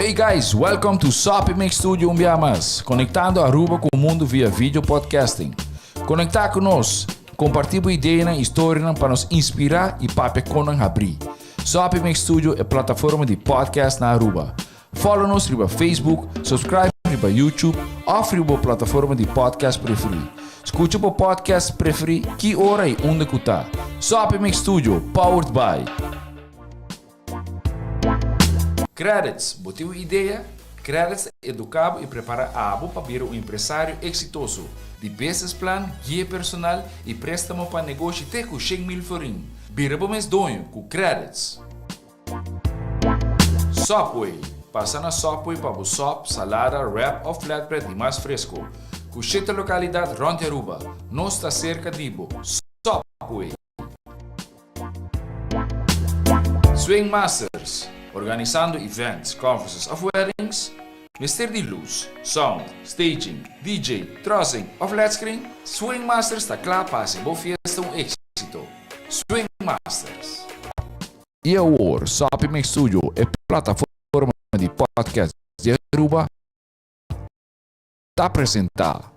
Hey guys, welcome to Sopi Studio Umbiamas, conectando Aruba com o mundo via vídeo podcasting. Conectar conosco, compartilhar ideias e histórias para nos inspirar e para nos abrir. Sopi Studio é a plataforma de podcast na Aruba. Follow-nos no Facebook, subscribe no YouTube ou na plataforma de podcast preferida. Escute o podcast preferido que hora e onde que está. Sopi Studio, powered by Qredits, botou ideia? Qredits educa e prepara a abo para ser um empresário exitoso. De business plan, guia personal e préstamo para negócio até com 100,000 florin. Bira para mês donho com Qredits. Sopi, passa na Sopi para o sop, salada, wrap ou flatbread e mais fresco. Com 7 localidades rond Aruba, não está cerca de Ibo. Sopi. SwingMasterz, organizando events, conferences of weddings, Mister de luz, sound, staging, DJ, trussing of flatscreen, SwingMasterz está claro para ser boa fiesta éxito. SwingMasterz. E agora, Sopi Studio é a plataforma de podcast de Aruba está apresentar.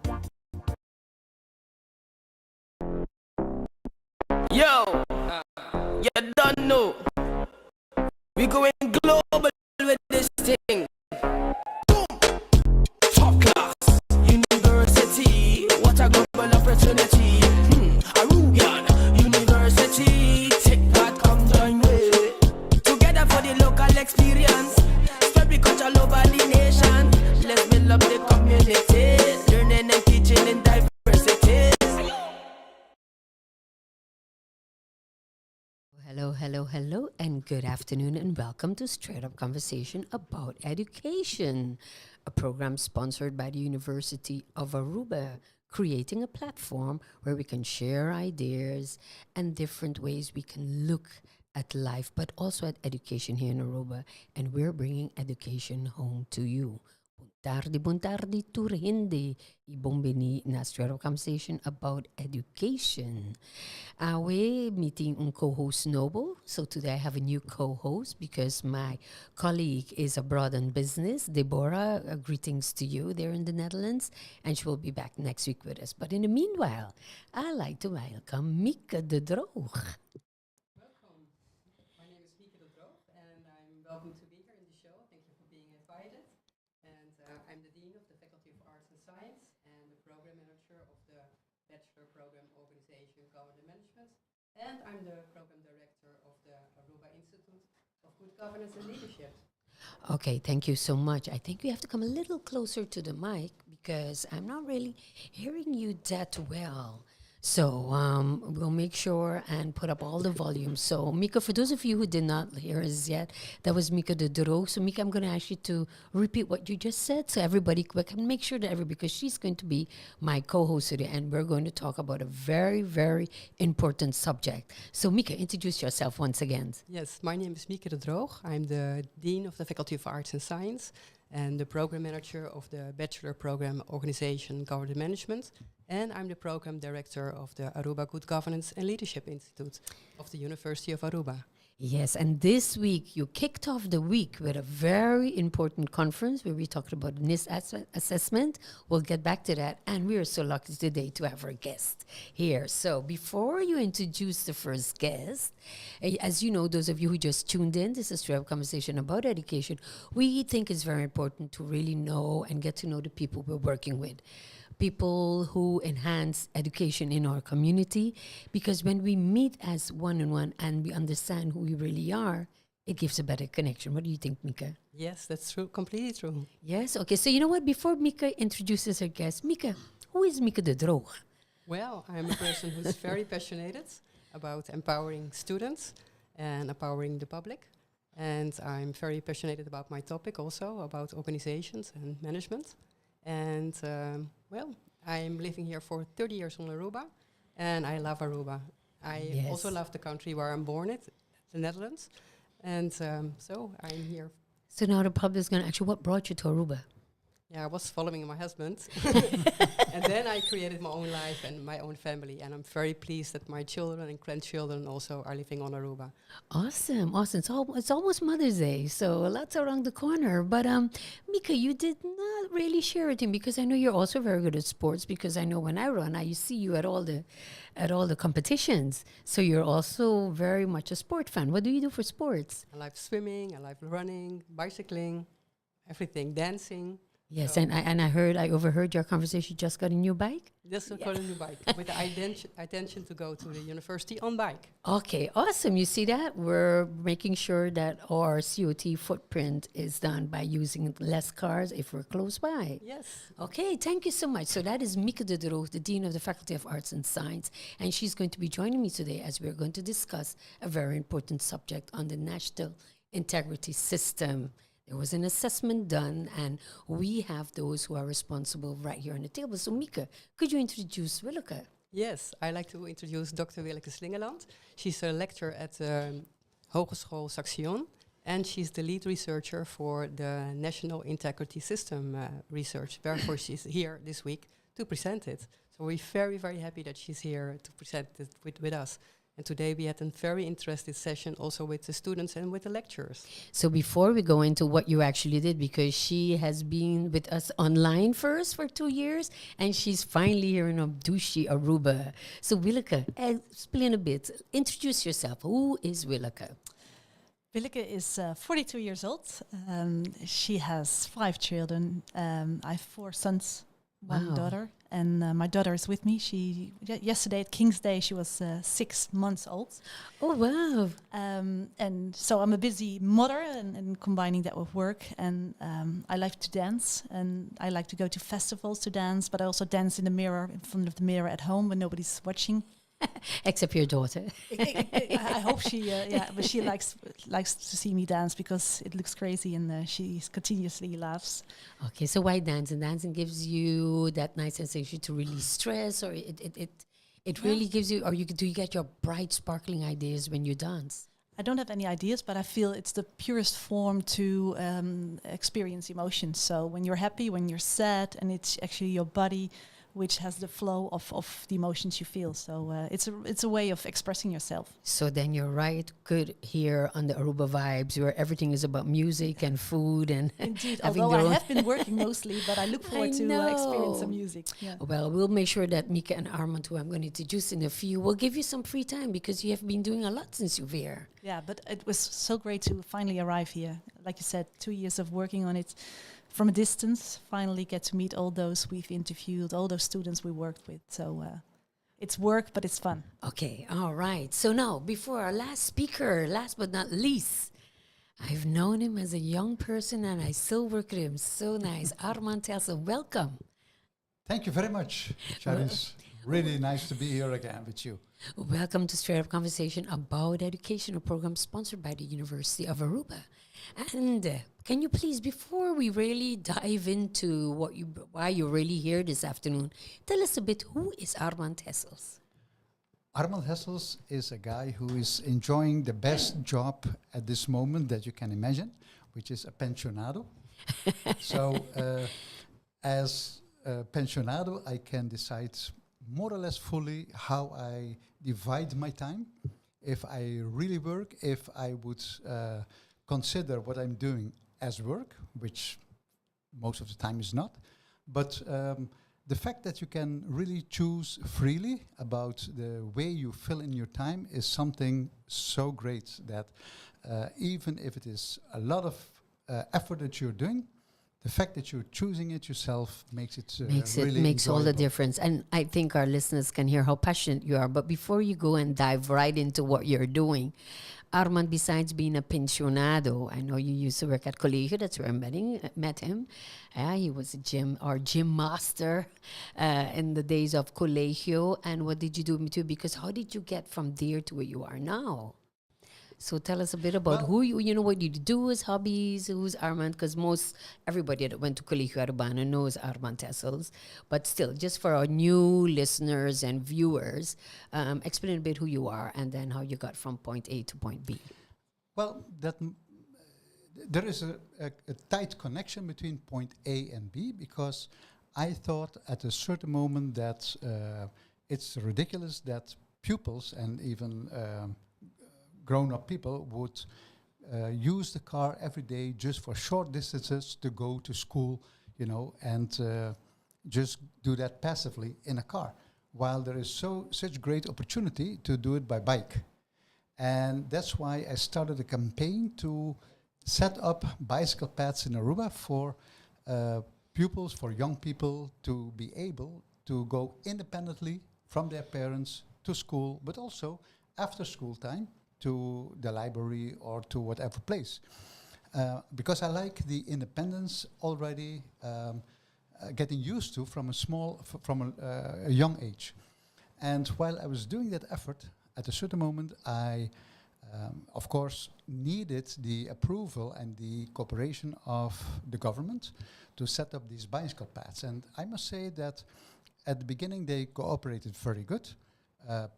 Yo, you don't know. We going global with this thing. Boom! Top class, university. What a global opportunity. Aruba University. Take that, come join me. Together for the local experience. Spread the culture over the nation. Let's build up the community. Learning and teaching in diversity. Hello, and good afternoon, and welcome to Straight Up Conversation About Education, a program sponsored by the University of Aruba, creating a platform where we can share ideas and different ways we can look at life, but also at education here in Aruba, and we're bringing education home to you. Buon tardi, turhindi. Ibombini na Straight Up Conversation About Education. We're meeting a co-host Noble. So today I have a new co-host because my colleague is abroad on business. Deborah, greetings to you there in the Netherlands. And she will be back next week with us. But in the meanwhile, I'd like to welcome Mieke de Droog. Welcome. My name is Mieke de Droog and I'm welcome to be here in the show. Thank you for being invited. And I'm the Dean of the Faculty of Arts and Science and the Program Manager of the Bachelor Program Organization Government Management. And I'm the Program Director of the Aruba Institute of Good Governance and Leadership. Okay, thank you so much. I think you have to come a little closer to the mic because I'm not really hearing you that well. So we'll make sure and put up all the volumes. So Mieke, for those of you who did not hear us yet, that was Mieke de Droog. So Mieke, I'm going to ask you to repeat what you just said so everybody can make sure that because she's going to be my co-host today and we're going to talk about a very, very important subject. So Mieke, introduce yourself once again. Yes, my name is Mieke de Droog. I'm the Dean of the Faculty of Arts and Science and the Program Manager of the Bachelor Program Organization Government Management. And I'm the Program Director of the Aruba Good Governance and Leadership Institute of the University of Aruba. Yes, and this week you kicked off the week with a very important conference where we talked about NIS assessment. We'll get back to that. And we are so lucky today to have our guest here. So before you introduce the first guest, as you know, those of you who just tuned in, this is Straight Up Conversation About Education. We think it's very important to really know and get to know the people we're working with. People who enhance education in our community, because when we meet as one-on-one and we understand who we really are, it gives a better connection. What do you think, Mieke? Yes, that's true, completely true. Yes? Okay, so you know what? Before Mieke introduces her guest, Mieke, who is Mieke de Droog? Well, I'm a person who's very passionate about empowering students and empowering the public. And I'm very passionate about my topic also, about organizations and management. And, I'm living here for 30 years on Aruba, and I love Aruba. I also love the country where I'm born at, the Netherlands. And so I'm here. So now the public is going to ask you, what brought you to Aruba? Yeah, I was following my husband. And then I created my own life and my own family. And I'm very pleased that my children and grandchildren also are living on Aruba. Awesome, awesome. It's almost Mother's Day, so lots around the corner. But Mieke, you did not really share with him because I know you're also very good at sports. Because I know when I run, I see you at all the competitions. So you're also very much a sport fan. What do you do for sports? I like swimming, I like running, bicycling, everything, dancing. Yes, So I overheard your conversation. You just got a new bike. just got a new bike with the intention to go to the university on bike. Okay, awesome. You see that? We're making sure that our COT footprint is done by using less cars if we're close by. Yes. Okay, thank you so much. So that is Mieke de Droog, the Dean of the Faculty of Arts and Science, and she's going to be joining me today as we're going to discuss a very important subject on the National Integrity System. There was an assessment done, and we have those who are responsible right here on the table. So Mieke, could you introduce Willeke? Yes, I'd like to introduce Dr. Willeke Slingerland. She's a lecturer at Hogeschool Saxion, and she's the lead researcher for the National Integrity System research. Therefore, she's here this week to present it. So we're very, very happy that she's here to present it with us. And today we had a very interesting session also with the students and with the lecturers. So before we go into what you actually did, because she has been with us online first for 2 years, and she's finally here in Aruba. So Willeke, explain a bit. Introduce yourself. Who is Willeke? Willeke is 42 years old. She has 5 children. I have 4 sons, 1 daughter. And my daughter is with me. Yesterday at King's Day, she was 6 months old. Oh, wow. And so I'm a busy mother and combining that with work. And I like to dance. And I like to go to festivals to dance. But I also dance in the mirror, in front of the mirror at home when nobody's watching. Except your daughter. I hope but she likes to see me dance because it looks crazy and she continuously laughs. Okay, so why dancing? Dancing gives you that nice sensation to release stress, or it really gives you, or do you get your bright, sparkling ideas when you dance? I don't have any ideas, but I feel it's the purest form to experience emotions. So when you're happy, when you're sad, and it's actually your body which has the flow of the emotions you feel. So it's a way of expressing yourself. So then you're right, good here on the Aruba Vibes, where everything is about music and food and indeed. Although I have been working mostly, but I look forward to experience some music. Yeah. Well, we'll make sure that Mieke and Armand, who I'm going to introduce in a few, will give you some free time because you have been doing a lot since you're here. Yeah, but it was so great to finally arrive here. Like you said, 2 years of working on it. From a distance, finally get to meet all those we've interviewed, all those students we worked with. So it's work, but it's fun. Okay, all right. So now, before our last speaker, last but not least, I've known him as a young person and I still work with him. So nice. Armand Hessels, welcome. Thank you very much, Charis. Really nice to be here again with you. Welcome to Straight Up Conversation about educational program sponsored by the University of Aruba. And can you please, before we really dive into why you're really here this afternoon, tell us a bit, who is Armand Hessels? Armand Hessels is a guy who is enjoying the best job at this moment that you can imagine, which is a pensionado. So as a pensionado, I can decide more or less fully how I divide my time. If I really work, if I would consider what I'm doing as work, which most of the time is not. But the fact that you can really choose freely about the way you fill in your time is something so great that even if it is a lot of effort that you're doing, the fact that you're choosing it yourself makes it really makes all the enjoyable. difference. And I think our listeners can hear how passionate you are. But before you go and dive right into what you're doing, Armand, besides being a pensionado, I know you used to work at Colegio, that's where I met him. He was a gym master in the days of Colegio. And what did you do too? Because how did you get from there to where you are now? So tell us a bit about what you do as hobbies, who's Armand, because everybody that went to Colegio Urbano knows Armand Hessels. But still, just for our new listeners and viewers, explain a bit who you are and then how you got from point A to point B. Well, there is a tight connection between point A and B, because I thought at a certain moment that it's ridiculous that pupils and even grown-up people would use the car every day just for short distances to go to school, and just do that passively in a car, while there is such great opportunity to do it by bike. And that's why I started a campaign to set up bicycle paths in Aruba for pupils, for young people to be able to go independently from their parents to school, but also after school time to the library or to whatever place. Because I like the independence already getting used to from a young age. And while I was doing that effort, at a certain moment I of course needed the approval and the cooperation of the government to set up these bicycle paths. And I must say that at the beginning they cooperated very good.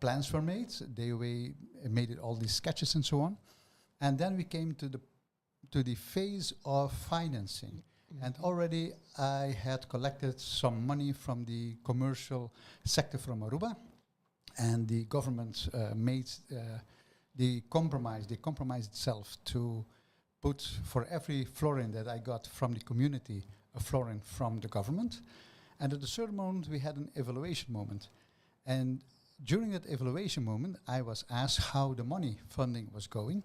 Plans were made, they made it all these sketches and so on. And then we came to the phase of financing. And already I had collected some money from the commercial sector from Aruba, and the government made the compromise. They compromised itself to put for every florin that I got from the community, a florin from the government. And at a certain moment we had an evaluation moment. And during that evaluation moment I was asked how the money funding was going.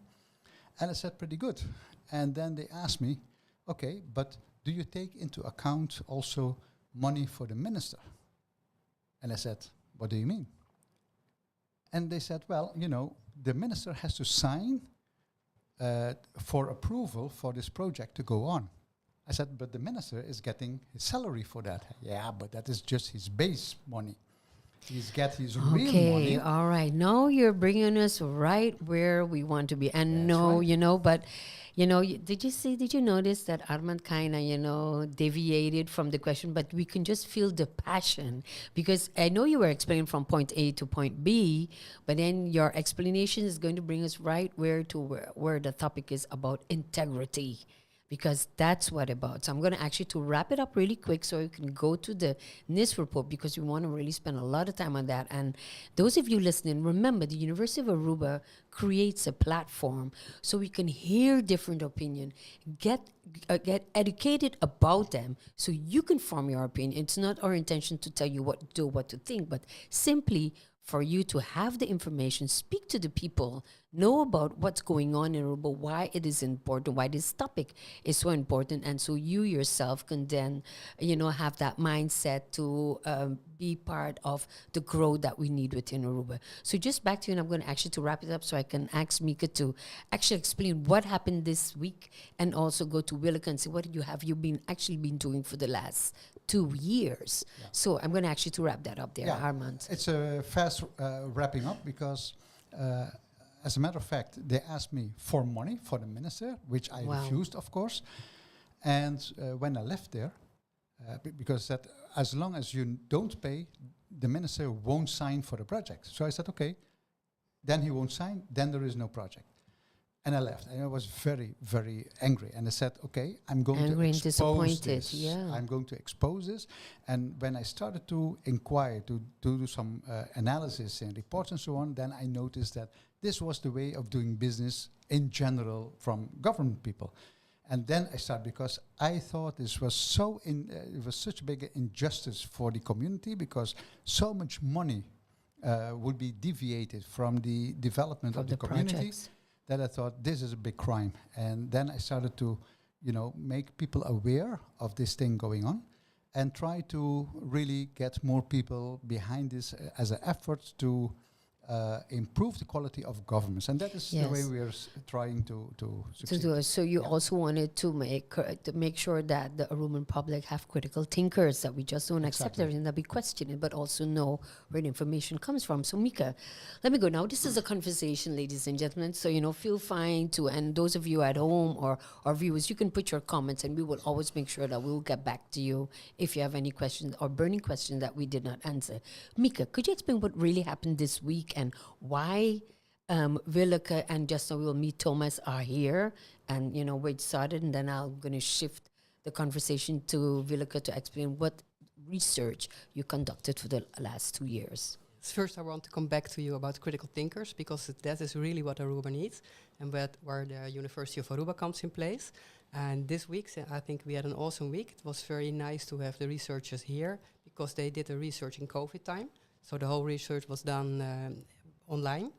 And I said pretty good. And then they asked me, okay, but do you take into account also money for the minister? And I said, what do you mean? And they said, well, the minister has to sign for approval for this project to go on. I said, but the minister is getting his salary for that. Yeah, but that is just his base money. He's got his real money. Okay, all right. Now you're bringing us right where we want to be. And That's right. but, did you notice that Armand kind of, deviated from the question, but we can just feel the passion, because I know you were explaining from point A to point B, but then your explanation is going to bring us right where the topic is about integrity, because that's what about. So I'm going to actually to wrap it up really quick so you can go to the NIS report, because we want to really spend a lot of time on that. And those of you listening, remember the University of Aruba creates a platform so we can hear different opinion, get educated about them so you can form your opinion. It's not our intention to tell you what to do, what to think, but simply for you to have the information, speak to the people, know about what's going on in Aruba, why it is important, why this topic is so important, and so you yourself can then, have that mindset to be part of the growth that we need within Aruba. So just back to you, and I'm going to actually to wrap it up so I can ask Mieke to actually explain what happened this week, and also go to Willeke and say, what have you been doing for the last 2 years? Yeah. So I'm going to actually to wrap that up there, Armand. It's a fast wrapping up, because as a matter of fact, they asked me for money for the minister, which I refused, of course. And when I left there, because that as long as you don't pay, the minister won't sign for the project. So I said, okay, then he won't sign, then there is no project. And I left, and I was very, very angry. And I said, okay, I'm going to expose this. Yeah. I'm going to expose this. And when I started to inquire, to do some analysis and reports and so on, then I noticed that this was the way of doing business in general from government people. And then I started, because I thought this was it was such a big injustice for the community, because so much money would be deviated from the development of the community. Projects. That I thought this is a big crime. And then I started to, make people aware of this thing going on, and try to really get more people behind this as an effort to improve the quality of governments. And that is the way we are trying to succeed. To do it. So you also wanted to make sure that the Aruban public have critical thinkers, that we just don't accept everything, that we question it, but also know where the information comes from. So Mieke, let me go now. This is a conversation, ladies and gentlemen. So, feel fine to, and those of you at home or viewers, you can put your comments, and we will always make sure that we will get back to you if you have any questions or burning questions that we did not answer. Mieke, could you explain what really happened this week, and why Willeke and just now we'll meet Thomas are here, and we started, and then I'm going to shift the conversation to Willeke to explain what research you conducted for the last 2 years. First, I want to come back to you about critical thinkers, because that is really what Aruba needs, and where the University of Aruba comes in place. And this week, I think we had an awesome week. It was very nice to have the researchers here, because they did the research in COVID time. So the whole research was done online.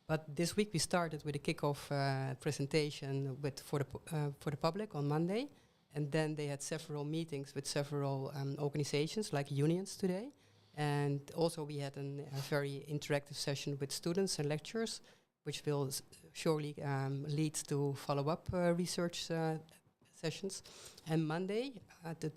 But this week we started with a kickoff presentation for the public on Monday. And then they had several meetings with several organizations like unions today. And also we had a very interactive session with students and lecturers, which will surely lead to follow-up research sessions. And Monday, the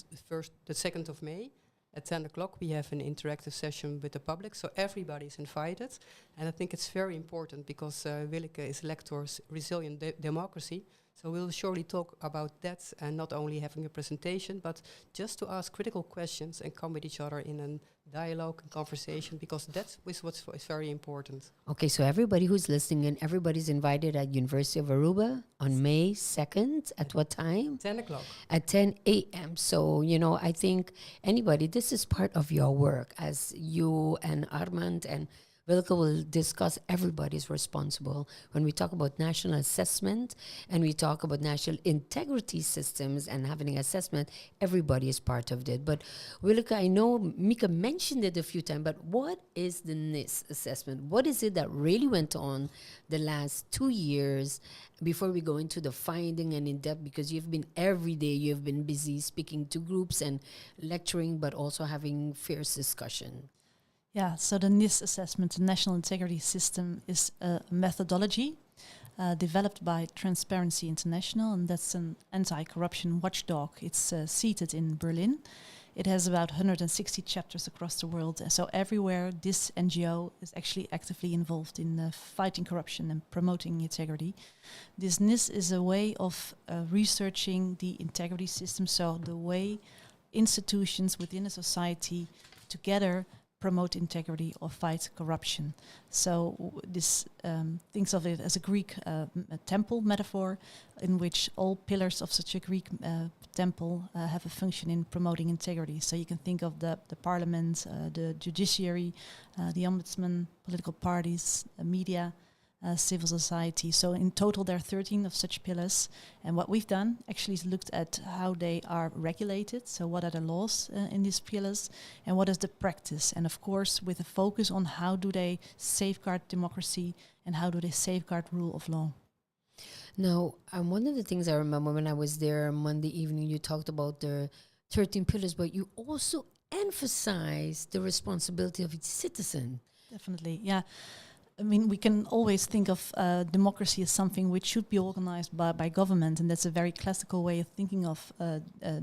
2nd of May, at 10 o'clock, we have an interactive session with the public, so everybody is invited. And I think it's very important, because Willeke is lectors Resilient Democracy. So we'll surely talk about that, and not only having a presentation, but just to ask critical questions and come with each other in a dialogue and conversation, because that is what's very important. Okay, so everybody who's listening in, everybody's invited at University of Aruba on May 2nd. At what time? 10 o'clock. At 10 a.m. So, I think anybody, this is part of your work, as you and Armand and Willeke will discuss. Everybody's responsible when we talk about national assessment and we talk about national integrity systems and having assessment. Everybody is part of it. But Willeke, I know Mieke mentioned it a few times, but what is the NIS assessment? What is it that really went on the last 2 years before we go into the finding and in depth? Because you've been every day, you've been busy speaking to groups and lecturing, but also having fierce discussion. Yeah, so the NIS assessment, the National Integrity System, is a methodology developed by Transparency International, and that's an anti-corruption watchdog. It's seated in Berlin. It has about 160 chapters across the world. So everywhere, this NGO is actually actively involved in fighting corruption and promoting integrity. This NIS is a way of researching the integrity system, so the way institutions within a society together promote integrity or fight corruption. So this thinks of it as a Greek a temple metaphor, in which all pillars of such a Greek temple have a function in promoting integrity. So you can think of the parliament, the judiciary, the ombudsman, political parties, media, civil society. So in total there are 13 of such pillars, and what we've done actually is looked at how they are regulated, so what are the laws in these pillars and what is the practice, and of course with a focus on how do they safeguard democracy and how do they safeguard rule of law. Now, one of the things I remember when I was there Monday evening, you talked about the 13 pillars, but you also emphasized the responsibility of each citizen. Definitely, yeah. I mean, we can always think of democracy as something which should be organized by government, and that's a very classical way of thinking of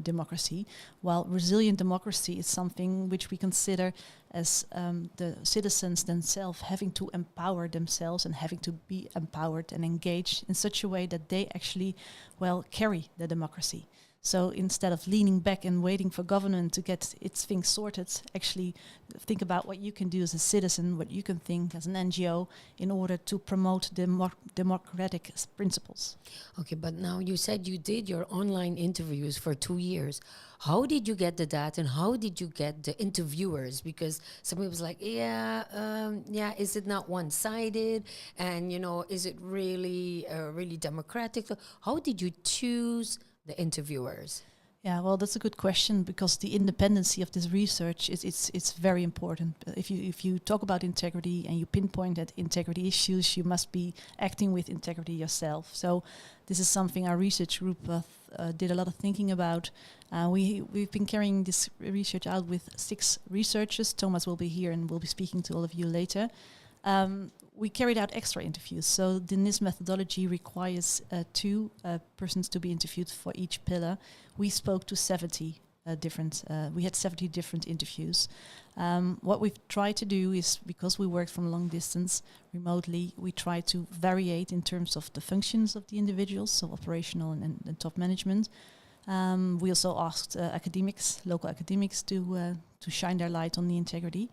democracy, while resilient democracy is something which we consider as the citizens themselves having to empower themselves and having to be empowered and engaged in such a way that they actually, carry the democracy. So instead of leaning back and waiting for government to get its things sorted, actually think about what you can do as a citizen, what you can think as an NGO in order to promote democratic principles. Okay, but now you said you did your online interviews for 2 years. How did you get the data and how did you get the interviewers? Because somebody was like, is it not one-sided? And, is it really democratic? How did you choose the interviewers? Yeah, well, that's a good question, because the independency of this research it's very important. If you talk about integrity and you pinpoint at integrity issues, you must be acting with integrity yourself. So this is something our research group did a lot of thinking about. We've been carrying this research out with 6 researchers. Thomas will be here and will be speaking to all of you later. We carried out extra interviews. So the NIS methodology requires 2 persons to be interviewed for each pillar. We spoke to 70 we had 70 different interviews. What we've tried to do is, because we worked from long distance remotely, we try to variate in terms of the functions of the individuals, so operational and top management. We also asked local academics to shine their light on the integrity.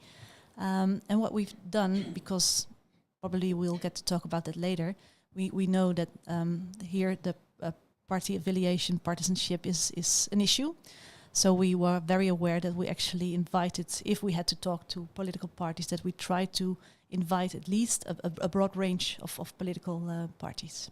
And what we've done, because probably we'll get to talk about that later. We know that here the party affiliation, partisanship is an issue. So we were very aware that we actually invited, if we had to talk to political parties, that we try to invite at least a broad range of political parties.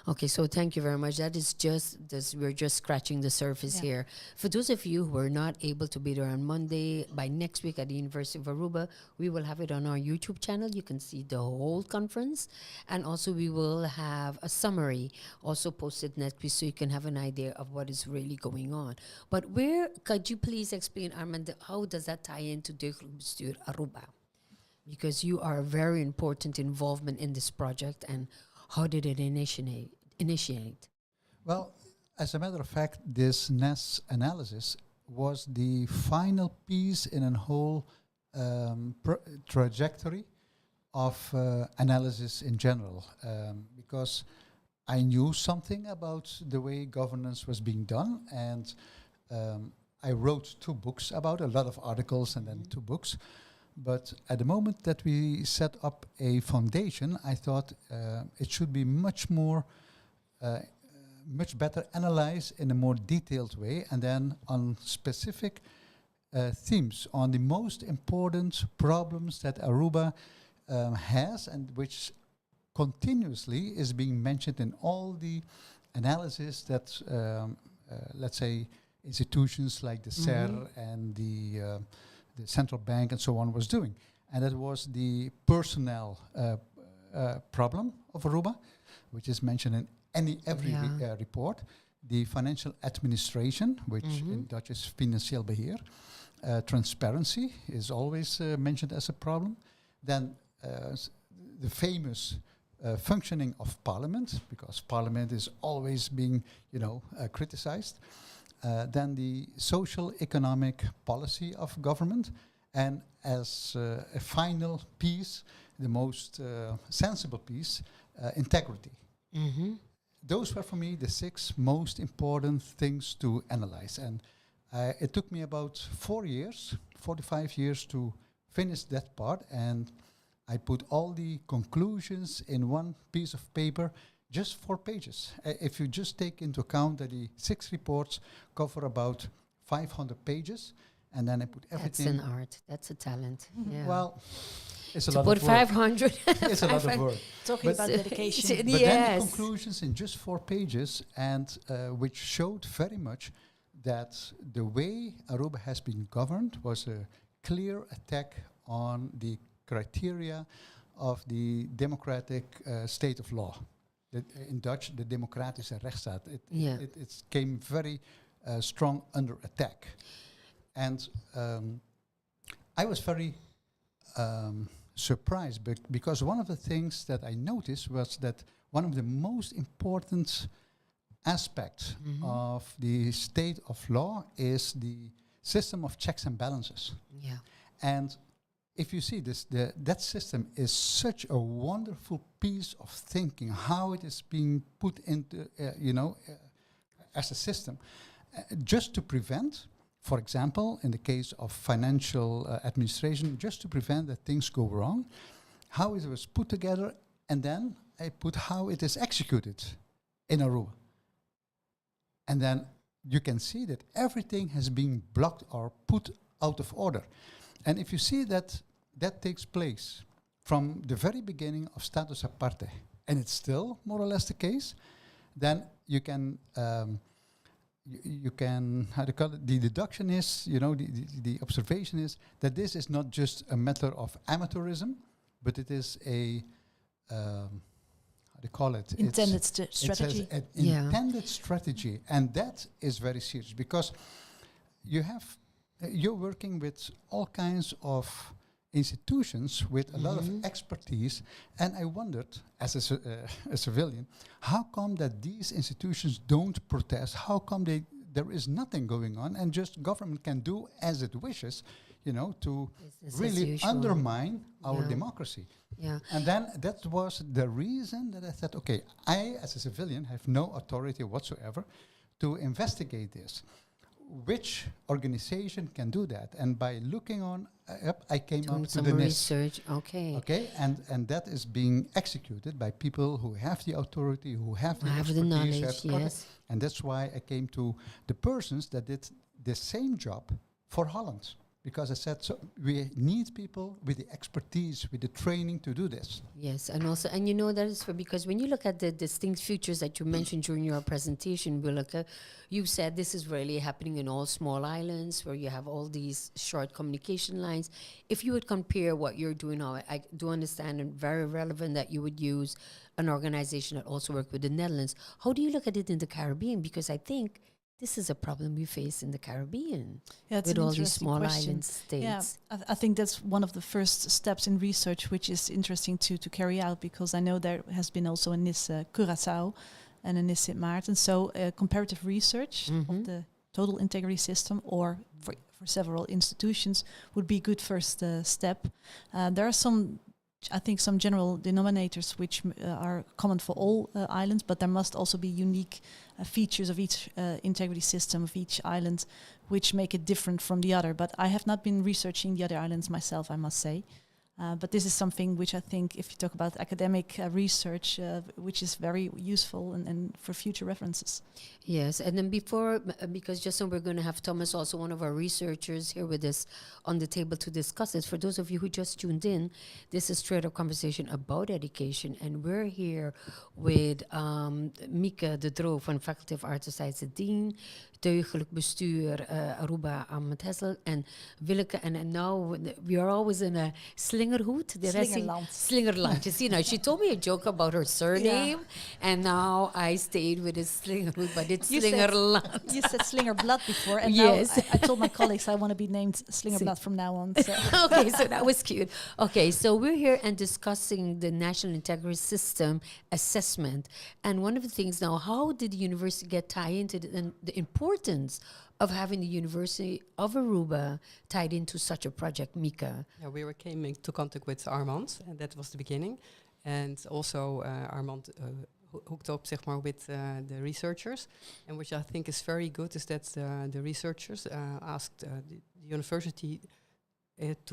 Okay, so thank you very much. That is just this. We're just scratching the surface here. For those of you who are not able to be there on Monday, by next week at the University of Aruba, we will have it on our YouTube channel. You can see the whole conference, and also we will have a summary also posted next week, so you can have an idea of what is really going on. But where could you please explain, Armand, how does that tie into Deugdbestuur Aruba? Because you are a very important involvement in this project, and how did it initiate? Well, as a matter of fact, this NIS analysis was the final piece in a whole trajectory of analysis in general, because I knew something about the way governance was being done, and I wrote 2 books about it, a lot of articles and then 2 books. But at the moment that we set up a foundation, I thought it should be much better analyzed in a more detailed way, and then on specific themes, on the most important problems that Aruba has, and which continuously is being mentioned in all the analysis that, let's say, institutions like the SER and the central bank and so on was doing. And that was the personnel problem of Aruba, which is mentioned in every report. The financial administration, which in Dutch is financieel beheer. Transparency is always mentioned as a problem. Then the famous functioning of parliament, because parliament is always being, criticized. Then the social economic policy of government, and as a final piece, the most sensible piece, integrity. Those were for me the 6 most important things to analyze, and it took me about 45 years to finish that part, and I put all the conclusions in one piece of paper. Just 4 pages. If you just take into account that the 6 reports cover about 500 pages, and then I put everything. That's an art. That's a talent. Yeah. Well, it's a to lot put of work. 500. It's a lot of work. Talking But about dedication. But then the conclusions in just 4 pages, and which showed very much that the way Aruba has been governed was a clear attack on the criteria of the democratic state of law. In Dutch, the democratische rechtsstaat. It came very strong under attack. And I was very surprised because one of the things that I noticed was that one of the most important aspects of the state of law is the system of checks and balances. Yeah. And if you see this, that system is such a wonderful piece of thinking, how it is being put into, as a system, just to prevent, for example, in the case of financial administration, just to prevent that things go wrong, how it was put together, and then I put how it is executed in Aruba. And then you can see that everything has been blocked or put out of order. And if you see that takes place from the very beginning of status aparte, and it's still more or less the case, then you can, how to call it, the deduction is, the observation is that this is not just a matter of amateurism, but it is a, how to call it? Intended strategy. It's an intended strategy, and that is very serious, because you're working with all kinds of institutions with a lot of expertise, and I wondered, as a civilian, how come that these institutions don't protest? How come there is nothing going on, and just government can do as it wishes, to Business really undermine our democracy? Yeah. And then that was the reason that I said, okay, I as a civilian have no authority whatsoever to investigate this. which organization can do that? And by looking up, I came Doing up to some the NIS. research. Okay. Okay, and that is being executed by people who have the authority, who have the Have the expertise, knowledge, have contact. yes. And that's why I came to the persons that did the same job for Holland. Because I said, so we need people with the expertise, with the training to do this. Yes, and also, and you know that is because when you look at the distinct features that you mentioned during your presentation, Willeke, you said this is really happening in all small islands where you have all these short communication lines. If you would compare what you're doing now, I do understand and very relevant that you would use an organization that also worked with the Netherlands. How do you look at it in the Caribbean? Because I think this is a problem we face in the Caribbean with all these small island states. Yeah, I think that's one of the first steps in research, which is interesting to carry out, because I know there has been also a NIS Curaçao and a NIS Sint Maarten. So comparative research of the total integrity system, or for several institutions, would be a good first step. There are some, I think, some general denominators which are common for all islands, but there must also be unique features of each integrity system of each island which make it different from the other. But I have not been researching the other islands myself, I must say. But this is something which I think, if you talk about academic research, which is very useful and for future references. Yes, and then before, because just so we're going to have Thomas, also one of our researchers, here with us on the table to discuss this. For those of you who just tuned in, this is Straight Up Conversation about education, and we're here with Mieke de Droog van Faculty of Arts and Sciences, Dean, Deugdelijk Bestuur Aruba, Armand Hessels, and Willeke, and now we are always in a slingerhoed. Slingerland. You see, now she told me a joke about her surname, and now I stayed with a slingerhoed, but it's Slingerland. You said Slingerblad before, and yes. now I told my colleagues I want to be named Slingerblad from now on. So. Okay, so that was cute. Okay, so we're here and discussing the National Integrity System assessment, and one of the things now, how did the university get tied into the importance of having the University of Aruba tied into such a project, Mieke? Yeah, we came into contact with Armand, and that was the beginning. And also Armand hooked up, zeg maar, with the researchers. And which I think is very good is that the researchers asked the university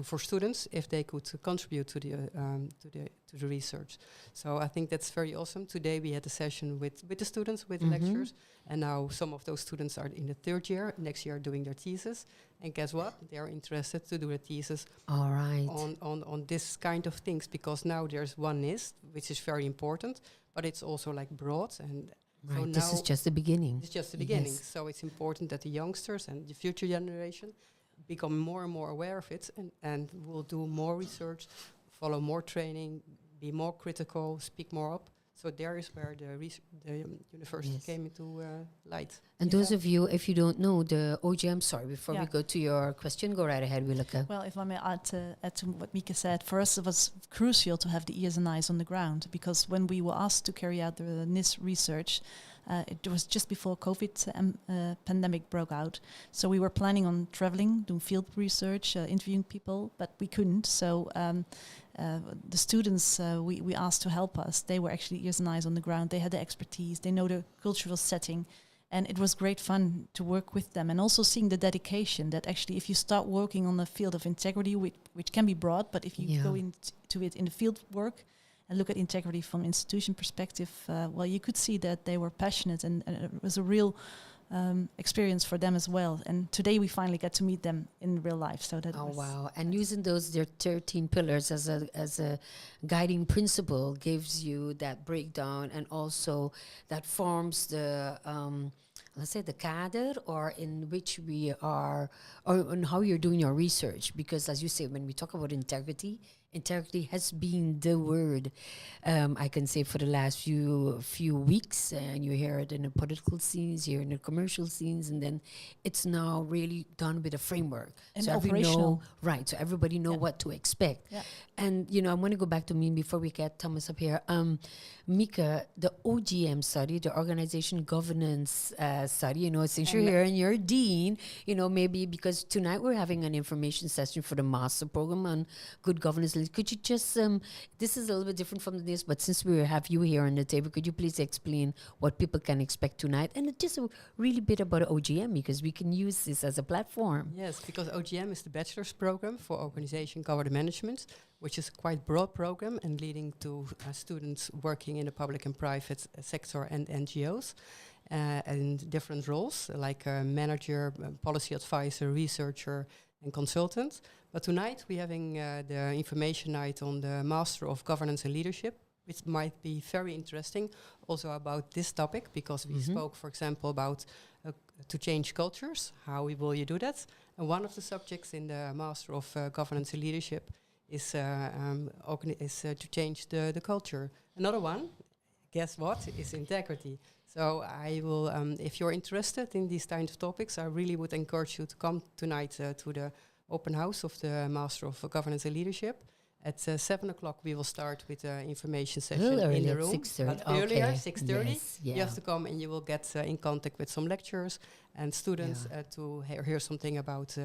for students if they could contribute to the research. So I think that's very awesome. Today we had a session with the students, with lecturers, and now some of those students are in the third year, next year doing their thesis. And guess what? They are interested to do a thesis on this kind of things, because now there's one NIS, which is very important, but it's also like broad. And right, so this is just the beginning. It's just the beginning. Yes. So it's important that the youngsters and the future generation become more and more aware of it, and will do more research, follow more training, be more critical, speak more up. So there is where the university came into light. And those of you, if you don't know, the OGM, sorry, before we go to your question, go right ahead, Willeke. Well, if I may add to what Mieke said, for us it was crucial to have the ears and eyes on the ground, because when we were asked to carry out the NIS research, it was just before COVID pandemic broke out. So we were planning on traveling, doing field research, interviewing people, but we couldn't. So the students we asked to help us, they were actually ears and eyes on the ground. They had the expertise, they know the cultural setting. And it was great fun to work with them, and also seeing the dedication that actually if you start working on the field of integrity, which can be broad, but if you go into it in the field work, and look at integrity from institution perspective, well, you could see that they were passionate, and it was a real experience for them as well. And today we finally get to meet them in real life. So that wow! And using their 13 pillars as a guiding principle gives you that breakdown, and also that forms the let's say the cadre, or in which we are, or on how you're doing your research. Because as you say, when we talk about integrity has been the word, I can say, for the last few weeks, and you hear it in the political scenes, you hear it in the commercial scenes, and then it's now really done with a framework. And so operational. So everybody know what to expect. Yeah. And, I want to go back to me before we get Thomas up here. Mieke, the OGM study, the Organization Governance study, since you're here and you're dean, maybe because tonight we're having an information session for the master program on good governance, students. Could you just, this is a little bit different from the NIS, but since we have you here on the table, could you please explain what people can expect tonight? And just a really bit about OGM, because we can use this as a platform. Yes, because OGM is the bachelor's program for organization government management, which is a quite broad program and leading to students working in the public and private sector and NGOs. And different roles like manager, policy advisor, researcher, and consultant. But tonight we're having the information night on the Master of Governance and Leadership, which might be very interesting also about this topic, because we spoke, for example, about to change cultures. How will you do that? And one of the subjects in the Master of Governance and Leadership is to change the culture. Another one, guess what, is integrity. So I will, if you're interested in these kinds of topics, I really would encourage you to come tonight to the open house of the Master of Governance and Leadership. At 7 o'clock we will start with the information session in the room. 6:30. But earlier, 6:30, Yes, you have to come and you will get in contact with some lecturers and students to hear something about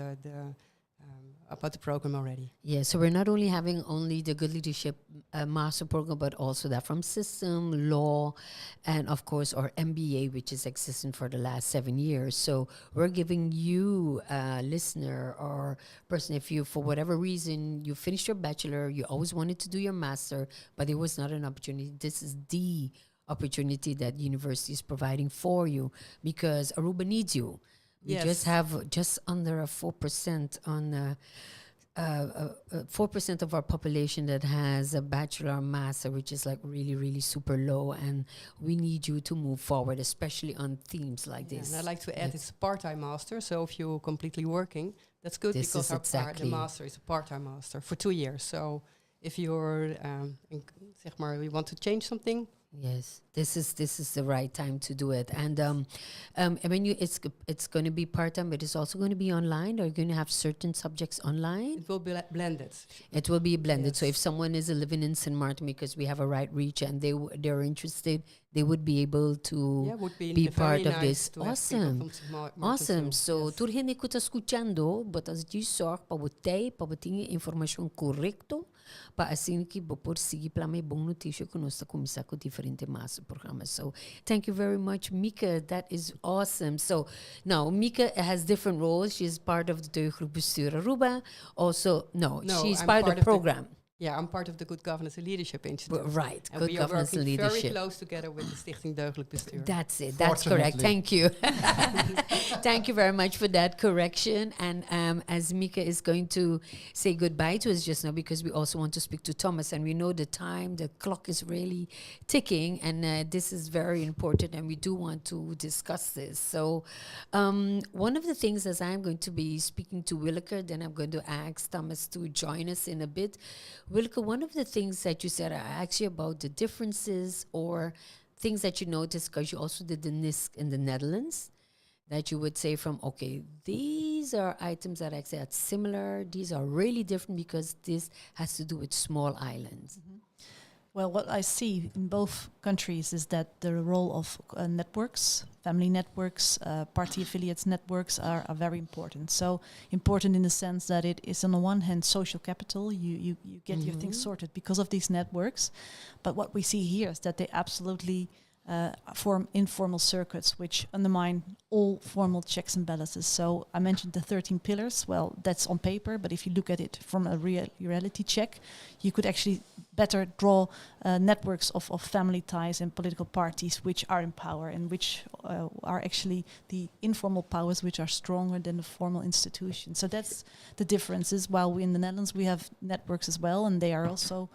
the program already. Yeah, so we're not only having only the Good Leadership Master Program, but also that from System, Law, and of course our MBA, which is existing for the last 7 years. So we're giving you, listener or person, if you, for whatever reason, you finished your bachelor, you always wanted to do your master, but it was not an opportunity. This is the opportunity that university is providing for you, because Aruba needs you. We just have just under a 4% on 4% of our population that has a bachelor or master, which is like really, really super low. And we need you to move forward, especially on themes like this. And I'd like to add, it's a part-time master. So if you're completely working, that's good, This because is the master is a part-time master for 2 years. So if you're, zeg maar, we want to change something, yes, this is the right time to do it. And I mean, it's going to be part-time, but it's also going to be online. Are you going to have certain subjects online? it will be blended. It will be blended. So Yes. if someone is living in St. Martin, because we have a right reach and they're interested, they would be able to Would be be very part of nice this. to have people Awesome. from St. Martin Awesome. too. So, Yes. tu gente que está escuchando, botas de sorte para botar, para botar informação correta, para assim que por seguir para me bom notícia que nós está começar com diferente massa programas. So, thank you very much, Mieke. That is awesome. So, now Mieke has different roles. She's part of the Deugdelijk Bestuur Aruba. Also, no, she's I'm part of the part of the program. Yeah, I'm part of the Good Governance and Leadership Institute. Right, And Good we are Governance and working very Leadership. close together with the Stichting Deugdelijk Bestuur. That's it. That's correct. Thank you. Thank you very much for that correction. And as Mieke is going to say goodbye to us just now, because we also want to speak to Thomas, and we know the time, the clock is really ticking, and this is very important, and we do want to discuss this. So one of the things, as I'm going to be speaking to Willeke, then I'm going to ask Thomas to join us in a bit. Willeke, one of the things that you said, I asked you about the differences or things that you noticed, because you also did the NIS in the Netherlands, that you would say from, okay, these are items that actually are similar, these are really different because this has to do with small islands. Well, what I see in both countries is that the role of networks, family networks, party affiliates networks are very important. So important in the sense that it is on the one hand social capital, you get your things sorted because of these networks. But what we see here is that they absolutely form informal circuits which undermine all formal checks and balances. So I mentioned the 13 pillars. Well, that's on paper, but if you look at it from a reality check, you could actually better draw networks of family ties and political parties which are in power and which are actually the informal powers which are stronger than the formal institutions. So that's the differences. While we in the Netherlands, we have networks as well, and they are also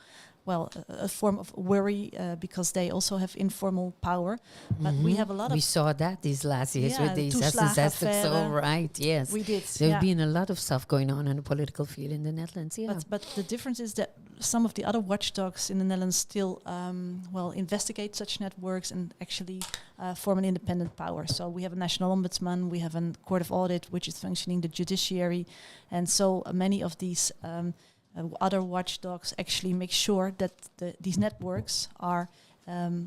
a form of worry because they also have informal power. But we have a lot We of... saw that these last years with these toeslagenaffaire. so right, yes. We did. There's been a lot of stuff going on in the political field in the Netherlands, yeah. But the difference is that some of the other watchdogs in the Netherlands still investigate such networks and actually form an independent power. So we have a national ombudsman, we have a court of audit which is functioning, the judiciary, and so many of these other watchdogs actually make sure that these networks are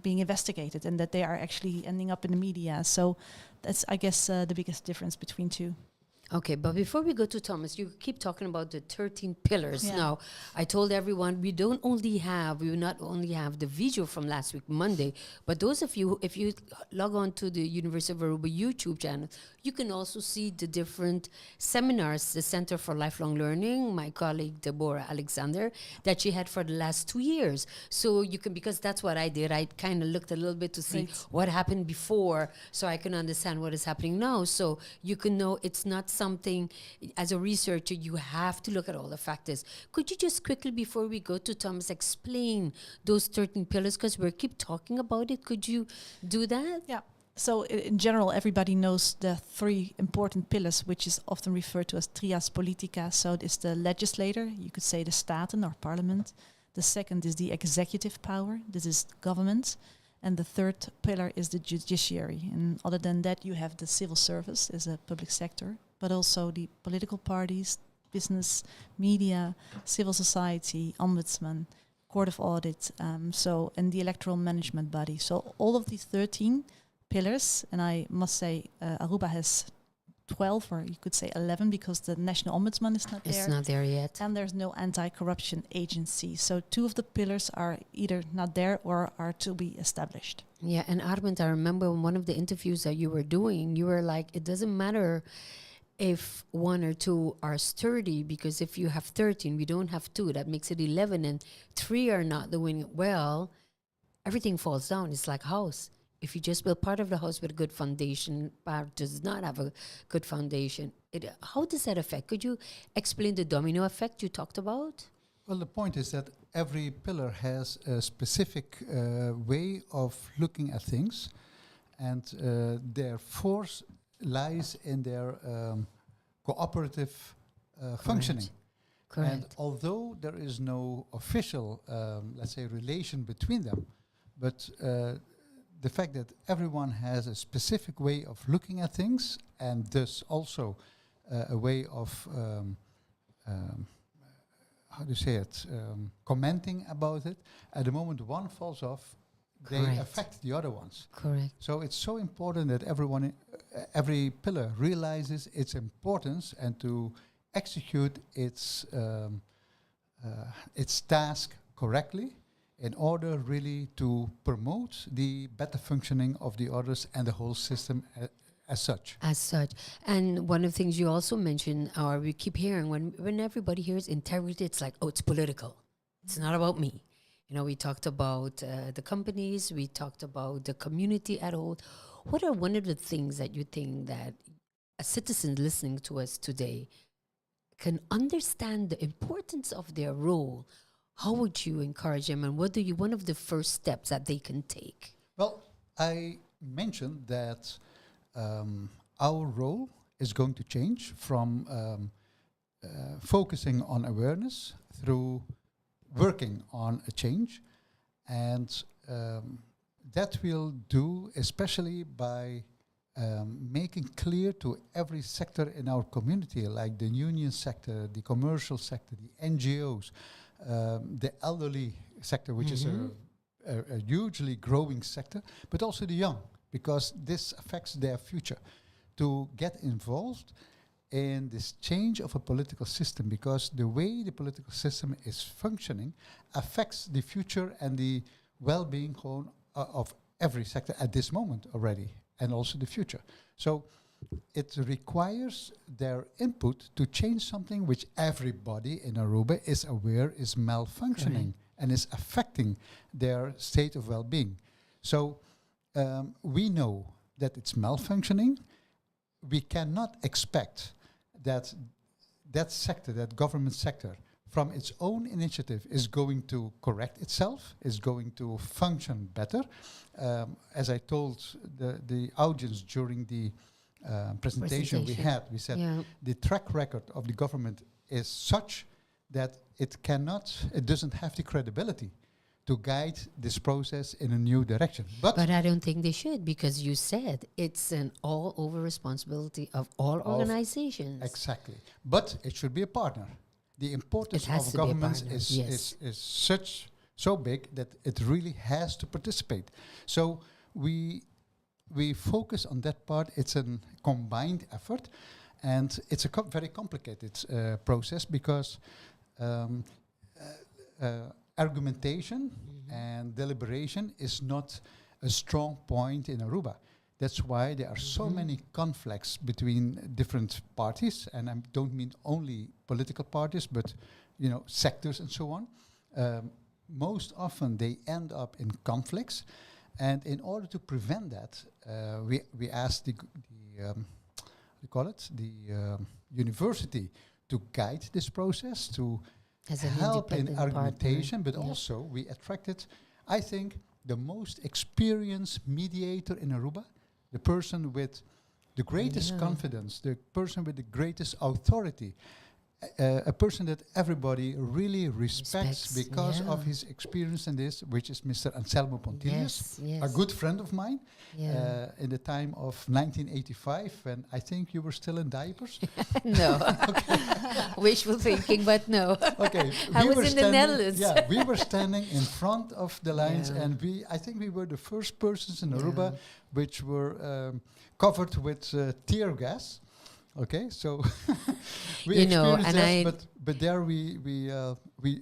being investigated and that they are actually ending up in the media. So that's, I guess, the biggest difference between two. Okay, but before we go to Thomas, you keep talking about the 13 pillars. Yeah. Now, I told everyone we will not only have the video from last week, Monday, but those of you, if you log on to the University of Aruba YouTube channel, you can also see the different seminars, the Center for Lifelong Learning, my colleague Deborah Alexander, that she had for the last 2 years. So you can, because that's what I did, I kind of looked a little bit to see Great. what happened before so I can understand what is happening now. So you can know it's not something, as a researcher, you have to look at all the factors. Could you just quickly, before we go to Thomas, explain those 13 pillars? Because we keep talking about it. Could you do that? Yeah. So in general, everybody knows the 3 important pillars, which is often referred to as trias politica. So it's the legislator, you could say the Staten or parliament. The second is the executive power. This is government. And the third pillar is the judiciary. And other than that, you have the civil service as a public sector, but also the political parties, business, media, civil society, ombudsman, court of audit, and the electoral management body. So all of these 13 pillars, and I must say Aruba has 12, or you could say 11, because the national ombudsman is not there. It's not there yet. And there's no anti-corruption agency. So 2 of the pillars are either not there or are to be established. Yeah, and Armand, I remember in one of the interviews that you were doing, you were like, it doesn't matter if 1 or 2 are sturdy, because if you have 13, we don't have 2, that makes it 11, and 3 are not doing it well, everything falls down. It's like a house. If you just build part of the house with a good foundation, part does not have a good foundation, how does that affect? Could you explain the domino effect you talked about? Well, the point is that every pillar has a specific way of looking at things, and their force lies in their cooperative functioning. Correct. And although there is no official, let's say, relation between them, but the fact that everyone has a specific way of looking at things, and thus also a way of how do you say it, commenting about it. At the moment one falls off, they Correct. affect the other ones. Correct. So it's so important that everyone, every pillar realizes its importance and to execute its task correctly, in order really to promote the better functioning of the others and the whole system as such. As such. And one of the things you also mentioned, or we keep hearing, when everybody hears integrity, it's like, oh, it's political. It's not about me. You know, we talked about the companies, we talked about the community at all. What are one of the things that you think that a citizen listening to us today can understand the importance of their role? How would you encourage them, and what do you, one of the first steps that they can take? Well, I mentioned that our role is going to change from focusing on awareness through working on a change, and that we'll do especially by making clear to every sector in our community, like the union sector, the commercial sector, the NGOs, the elderly sector, which is a hugely growing sector, but also the young, because this affects their future, to get involved in this change of a political system, because the way the political system is functioning affects the future and the well-being of every sector at this moment already, and also the future. So it requires their input to change something which everybody in Aruba is aware is malfunctioning and is affecting their state of well-being. So we know that it's malfunctioning. We cannot expect that that sector, that government sector, from its own initiative is going to correct itself, is going to function better. As I told the audience during the presentation we had, we said the track record of the government is such that it doesn't have the credibility to guide this process in a new direction. But I don't think they should, because you said it's an all-over responsibility of all organizations. Exactly. But it should be a partner. The importance of governments is so big that it really has to participate. So we focus on that part. It's a combined effort. And it's a very complicated process because argumentation and deliberation is not a strong point in Aruba. That's why there are so many conflicts between different parties, and I don't mean only political parties, but sectors and so on. Most often they end up in conflicts, and in order to prevent that, we asked the university to guide this process, to As an help in independent argumentation, partner. but also we attracted, I think, the most experienced mediator in Aruba, the person with the greatest confidence, the person with the greatest authority, a person that everybody really respects because of his experience in this, which is Mr. Anselmo Pontillas, a good friend of mine, in the time of 1985, when I think you were still in diapers. No. Wishful thinking, but no. Okay. I was in the Netherlands. Yeah, we were standing in front of the lines, and I think we were the first persons in Aruba which were covered with tear gas. Okay, so we experienced that, but there we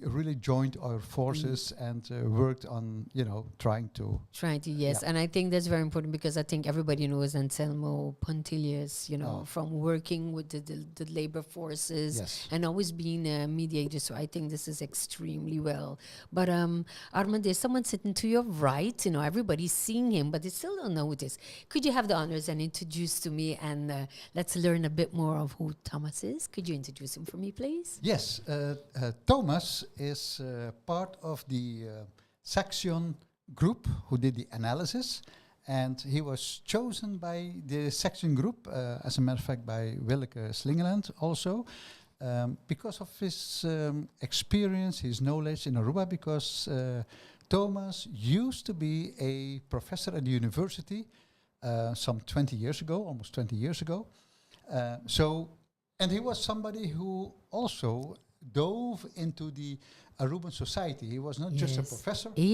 really joined our forces and worked on trying to and I think that's very important because I think everybody knows Anselmo Pontillas, from working with the labor forces and always being a mediator. So I think this is extremely well. But Armand, there's someone sitting to your right. Everybody's seeing him, but they still don't know who it is. Could you have the honors and introduce to me, and let's learn a bit more of who Thomas is? Could you introduce him for me, please? Yes, Thomas is part of the section group who did the analysis, and he was chosen by the section group, as a matter of fact, by Willeke Slingerland also, because of his experience, his knowledge in Aruba, because Thomas used to be a professor at the university some 20 years ago, almost 20 years ago. And he was somebody who also dove into the Aruban society. He was not just a professor. Not Not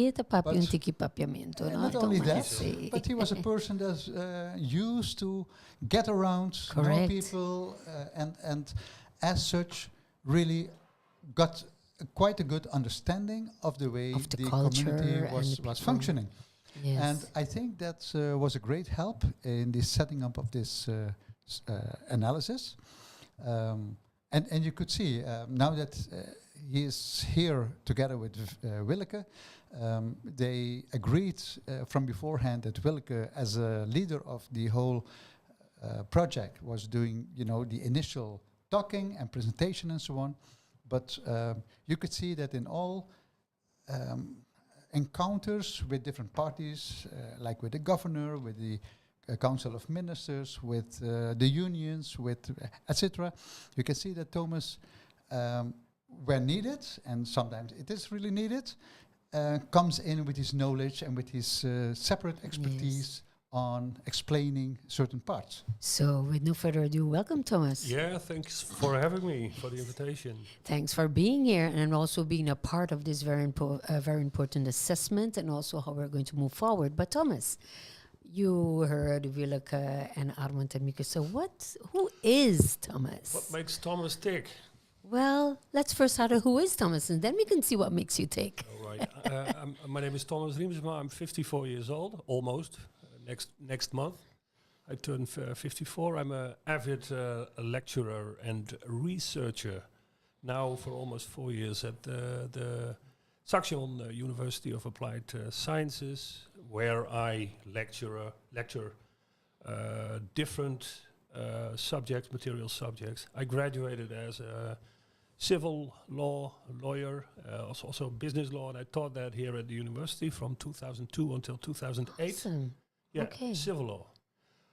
only that, but he was a person that used to get around, know people, and as such, really got quite a good understanding of the way of the community was functioning. Yes. And I think that was a great help in the setting up of this analysis. And you could see, now that he is here together with Willeke, they agreed from beforehand that Willeke, as a leader of the whole project, was doing, the initial talking and presentation and so on. But you could see that in all encounters with different parties, like with the governor, with the Council of Ministers, with the unions, with etc. You can see that Thomas, when needed, and sometimes it is really needed, comes in with his knowledge and with his separate expertise on explaining certain parts. So with no further ado, welcome, Thomas. Yeah, thanks for having me, for the invitation. Thanks for being here and also being a part of this very important assessment and also how we're going to move forward. But Thomas, you heard Willeke and Armand and Mieke. So who is Thomas? What makes Thomas tick? Well, let's first start with who is Thomas, and then we can see what makes you tick. All right. My name is Thomas Riemersma. I'm 54 years old, almost. Next month, I turn 54. I'm an avid lecturer and researcher now for almost 4 years at the Saxion University of Applied Sciences, where I lecture different subjects, material subjects. I graduated as a civil law lawyer, also business law, and I taught that here at the university from 2002 until 2008. Awesome. Yeah, Okay. civil law.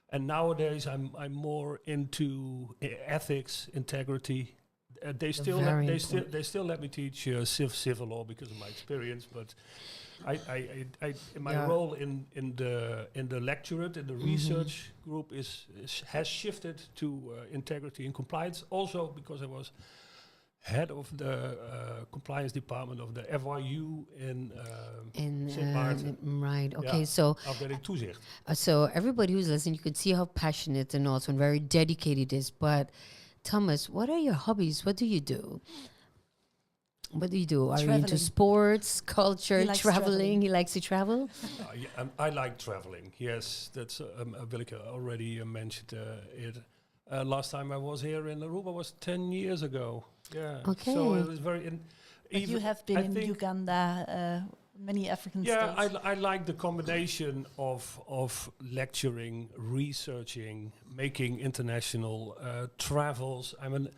And nowadays I'm more into ethics, integrity. They still let me teach civil law because of my experience, but my role in the lecturate, in the research group has shifted to integrity and compliance. Also because I was head of the compliance department of the FYU in Sint Maarten. Right. Okay. Ja, So, afdeling toezicht. so everybody who's listening, you can see how passionate and also very dedicated it is. But Thomas, what are your hobbies? What do you do? What do you do? Are you into Traveling. sports, culture, He likes traveling? traveling. He likes to travel. I like traveling. Yes, that's Willeke already mentioned it. Last time I was here in Aruba was 10 years ago. Yeah. Okay. So it was very. But you have been in Uganda, many African Yeah, states. I like the combination of lecturing, researching, making international travels. I'm an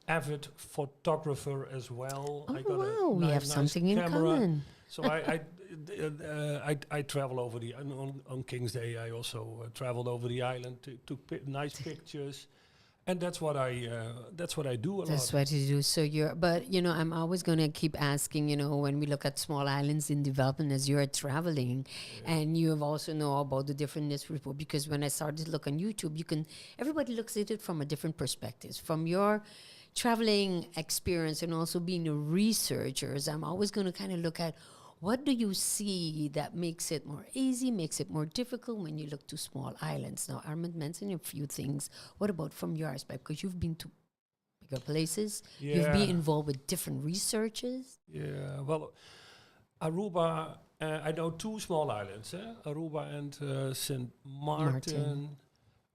avid photographer as well. Oh I got wow, we nice have something in camera. common. So I travel over the on King's Day. I also traveled over the island, took nice pictures, and that's what I do a That's lot. what you do. So but I'm always going to keep asking, when we look at small islands in development as you're traveling, and you have also know about the different NIS report, because when I started to look on YouTube, everybody looks at it from a different perspective. From your traveling experience and also being a researcher, I'm always going to kind of look at what do you see that makes it more easy, makes it more difficult when you look to small islands. Now, Armand mentioned a few things. What about from your aspect? Because you've been to bigger places. You've been involved with different researches. Yeah, well, Aruba, I know two small islands, Aruba and St. Martin.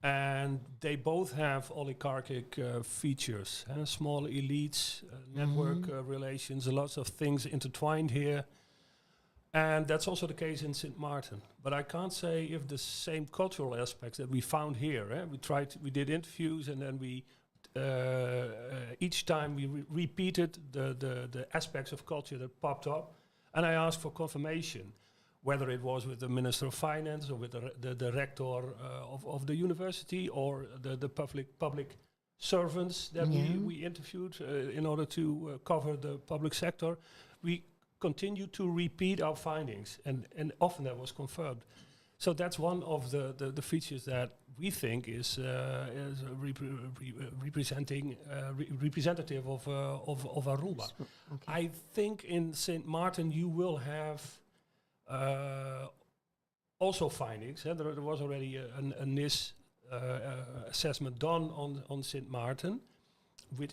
And they both have oligarchic features, small elites, network relations, lots of things intertwined here. And that's also the case in St. Martin. But I can't say if the same cultural aspects that we found here. We did interviews, and then we each time we repeated the aspects of culture that popped up. And I asked for confirmation, whether it was with the Minister of Finance or with the rector of the university or the public servants that we interviewed in order to cover the public sector. We continue to repeat our findings, and often that was confirmed. So that's one of the features that we think is representative of Aruba. Okay. I think in St. Martin you will have also findings. There was already a NIS assessment done on St. Martin,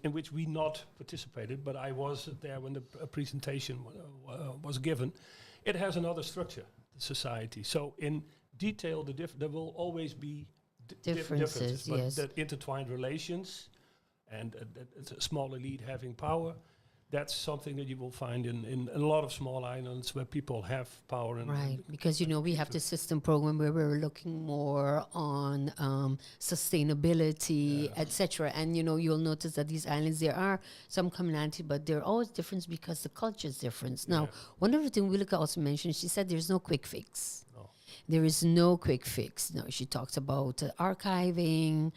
in which we not participated, but I was there when the presentation was given. It has another structure, the society. So in detail, there will always be differences, but yes. that intertwined relations and a small elite having power, that's something that you will find in a lot of small islands where people have power. Right, because we have the system program where we're looking more on sustainability, etc. And you'll notice that these islands, there are some commonality, but they're always different because the culture is different. Now, one of the things Willeke also mentioned, she said there's no quick fix. No. There is no quick fix. No, she talks about archiving,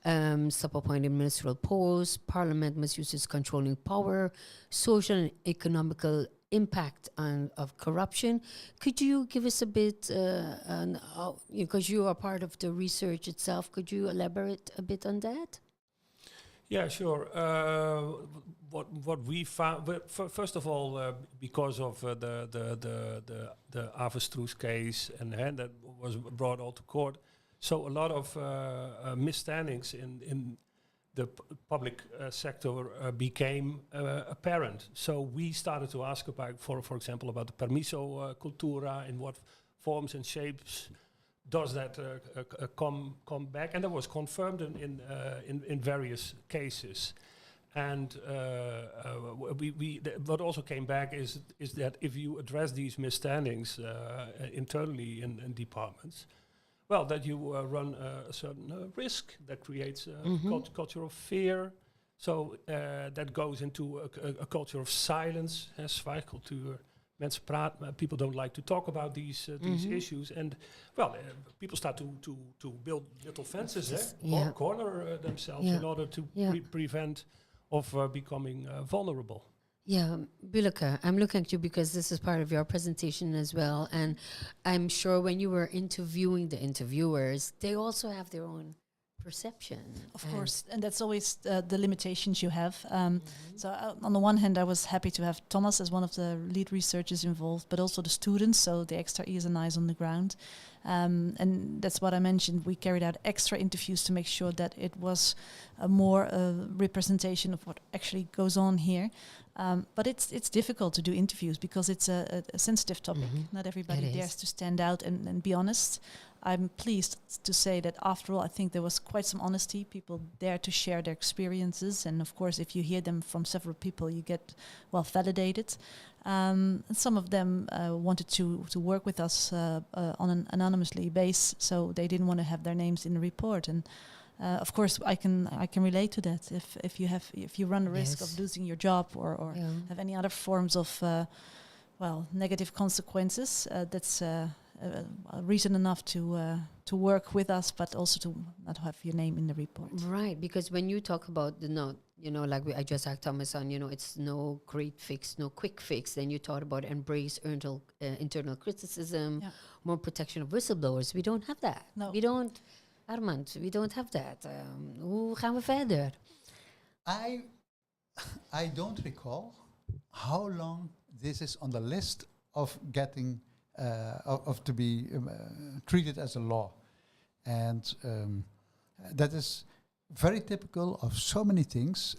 sub-appointed ministerial posts, parliament misuse its controlling power, social and economical impact of corruption. Could you give us a bit, because you are part of the research itself, could you elaborate a bit on that? Yeah, sure. What we found, first of all, because of the Avestruz case and that was brought all to court, so a lot of misstandings in the public sector became apparent. So we started to ask about, for example, about the permiso cultura, in what forms and shapes does that come back, and that was confirmed in various cases. And what also came back is that if you address these misstandings internally in departments, well, that you run a certain risk that creates a culture of fear. So that goes into a culture of silence, zwijgcultuur. Mensen praten, people don't like to talk about these issues. And, well, people start to build little fences, corner themselves in order to prevent of becoming vulnerable. Yeah, Willeke, I'm looking at you because this is part of your presentation as well. And I'm sure when you were interviewing the interviewers, they also have their own perception. Of course, and that's always the limitations you have. So on the one hand, I was happy to have Thomas as one of the lead researchers involved, but also the students, so the extra ears and eyes on the ground. And that's what I mentioned. We carried out extra interviews to make sure that it was a more representation of what actually goes on here. But it's difficult to do interviews because it's a sensitive topic. Not everybody dares to stand out and be honest. I'm pleased to say that after all, I think there was quite some honesty. People dare to share their experiences. And of course, if you hear them from several people, you get, well, validated. And some of them wanted to work with us on an anonymously base, so they didn't want to have their names in the report. And of course, I can relate to that. If you run the risk of losing your job or have any other forms of negative consequences, that's reason enough to work with us, but also to not have your name in the report. Right, because when you talk about the note, like I just asked Thomas on, it's no great fix, no quick fix. Then you thought about embrace internal criticism, more protection of whistleblowers. We don't have that. No. We don't, Armand, we don't have that. Hoe gaan we verder? I don't recall how long this is on the list of getting of to be treated as a law, and that is very typical of so many things.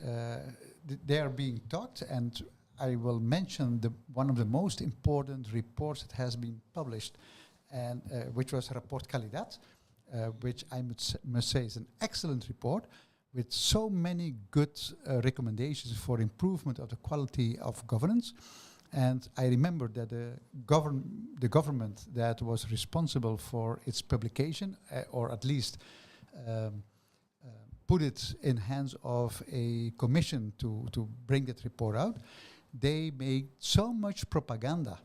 They are being taught, and I will mention one of the most important reports that has been published, and which was Rapport Qredits, which I must say is an excellent report with so many good recommendations for improvement of the quality of governance. And I remember that the government that was responsible for its publication, or at least put it in hands of a commission to bring that report out, they made so much propaganda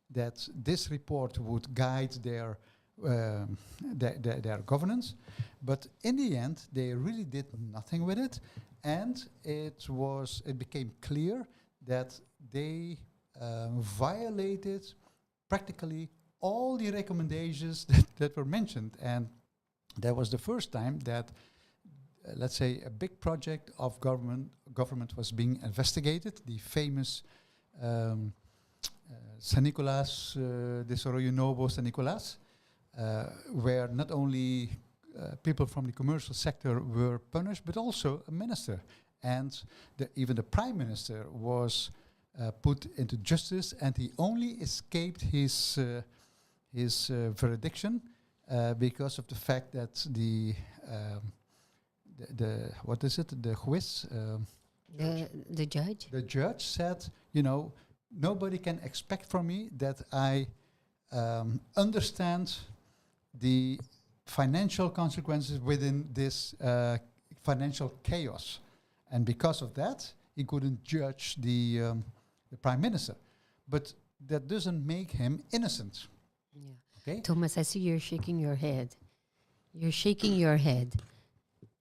that this report would guide their governance, but in the end they really did nothing with it, and it became clear that they violated practically all the recommendations that were mentioned. And that was the first time that, let's say, a big project of government was being investigated, the famous San Nicolás, Desarrollo Novo San Nicolás, where not only people from the commercial sector were punished, but also a minister. And even the prime minister was put into justice, and he only escaped his verdiction because of the fact that the juez, the judge said, nobody can expect from me that I understand the financial consequences within this financial chaos, and because of that, he couldn't judge the prime minister. But that doesn't make him innocent. Yeah. Okay? Thomas, I see you're shaking your head. You're shaking your head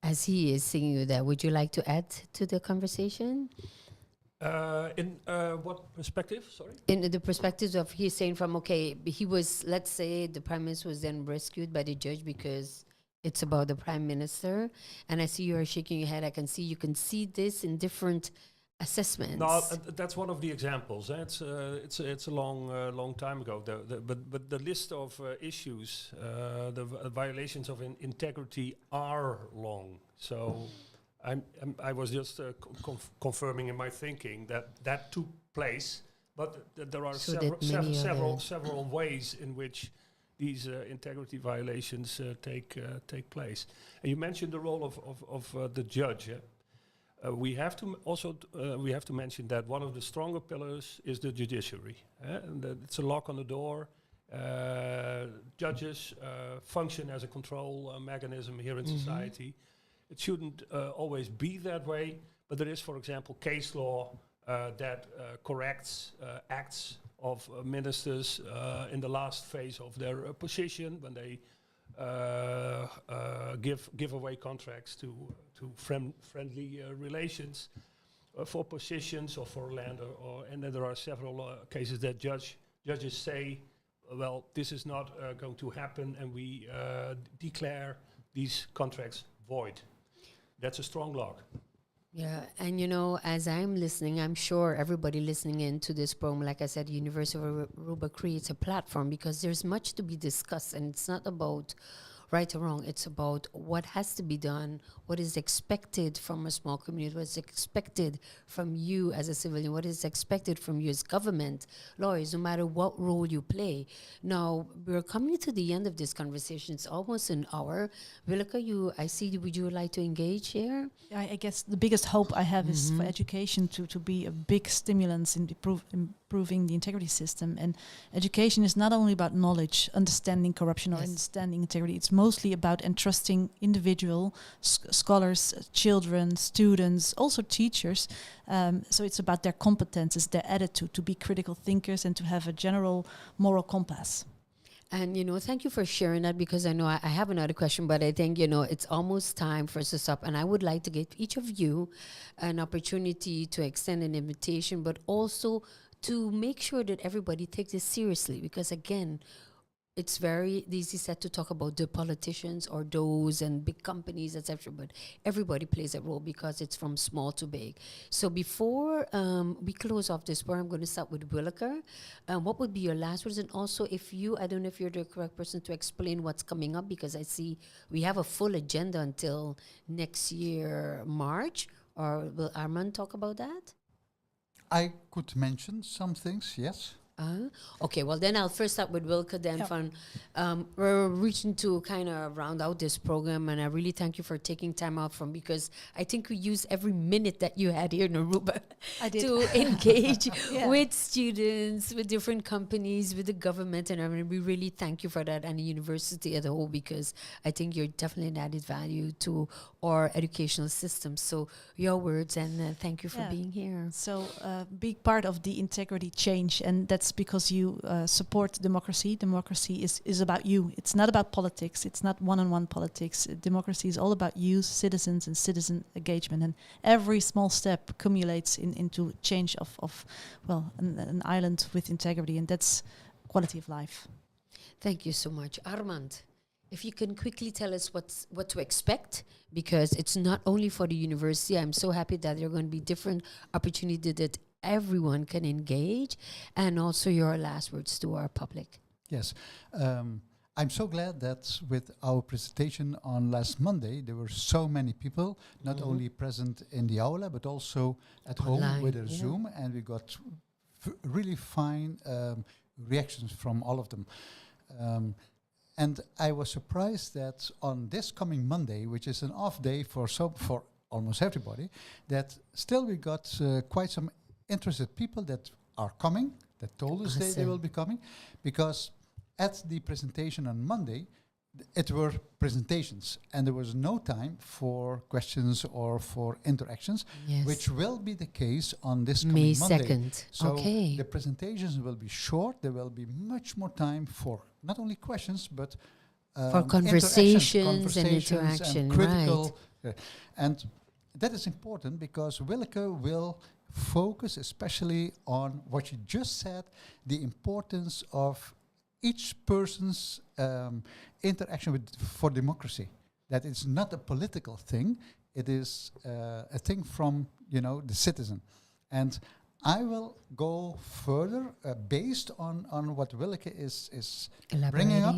as he is singing you that. Would you like to add to the conversation? In what perspective? Sorry. In the perspective of he's saying from, he was, let's say the prime minister was then rescued by the judge because it's about the prime minister, and I see you are shaking your head. You can see this in different assessments. No, that's one of the examples. It's a long time ago. But the list of issues, the violations of integrity are long. So I was just confirming in my thinking that took place. But there are several ways in which these integrity violations take place. And you mentioned the role of the judge. We have to mention that one of the stronger pillars is the judiciary. And it's a lock on the door. Judges function as a control mechanism here in society. It shouldn't always be that way, but there is, for example, case law that corrects acts of ministers in the last phase of their position, when they give away contracts to friendly relations for positions or for land, and then there are several cases that judges say, well, this is not going to happen, and we declare these contracts void. That's a strong lock. Yeah, and you know, as I'm listening, I'm sure everybody listening in to this program, like I said, University of Aruba creates a platform because there's much to be discussed, and it's not about right or wrong. It's about what has to be done, what is expected from a small community, what is expected from you as a civilian, what is expected from you as government, lawyers, no matter what role you play. Now, we're coming to the end of this conversation. It's almost an hour. Willeke, I see, would you like to engage here? I guess the biggest hope I have is for education to be a big stimulus in improving the integrity system. And education is not only about knowledge, understanding corruption or understanding integrity. It's mostly about entrusting individual scholars, children, students, also teachers. So it's about their competences, their attitude, to be critical thinkers and to have a general moral compass. And, you know, thank you for sharing that, because I know I have another question, but I think, you know, it's almost time for us to stop. And I would like to give each of you an opportunity to extend an invitation, but also to make sure that everybody takes this seriously. Because, again, it's very easy said to talk about the politicians or those and big companies, etc. But everybody plays a role because it's from small to big. So before we close off this part, I'm going to start with Willeke. What would be your last words? And also, I don't know if you're the correct person to explain what's coming up, because I see we have a full agenda until next year, March. Or will Armand talk about that? I could mention some things, yes. Okay, well then I'll first start with Willeke. Then we're reaching to kind of round out this program, and I really thank you for taking time out from, because I think we used every minute that you had here in Aruba to engage with students, with different companies, with the government, and I mean, we really thank you for that, and the university as a whole, because I think you're definitely an added value to our educational system. So your words, and thank you for being here. So a big part of the integrity change, and that's because you support democracy. Democracy is about you. It's not about politics. It's not one-on-one politics. Democracy is all about you, citizens, and citizen engagement. And every small step accumulates into change of an island with integrity, and that's quality of life. Thank you so much. Armand, if you can quickly tell us what to expect, because it's not only for the university. I'm so happy that there are going to be different opportunities that everyone can engage, and also your last words to our public. Yes. I'm so glad that with our presentation on last Monday, there were so many people, not only present in the aula, but also at online, home with a Zoom, and we got really fine reactions from all of them. And I was surprised that on this coming Monday, which is an off day for almost everybody, that still we got quite some interested people that are coming, that told us they will be coming, because at the presentation on Monday, it were presentations, and there was no time for questions or for interactions, which will be the case on this coming May Monday. 2nd. So the presentations will be short. There will be much more time for not only questions, but for conversations and interaction, and critical. And that is important, because Willeke will focus especially on what you just said, the importance of each person's interaction for democracy. That it's not a political thing, it is a thing from the citizen. And I will go further based on what Willeke is bringing up.